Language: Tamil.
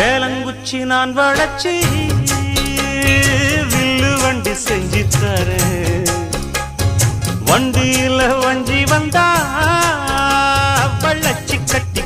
வேலங்குச்சி நான் வளச்சி வில்லு வண்டி செஞ்சு தரேன். வண்டியில வஞ்சி வந்தா வள்ளச்சி கட்டி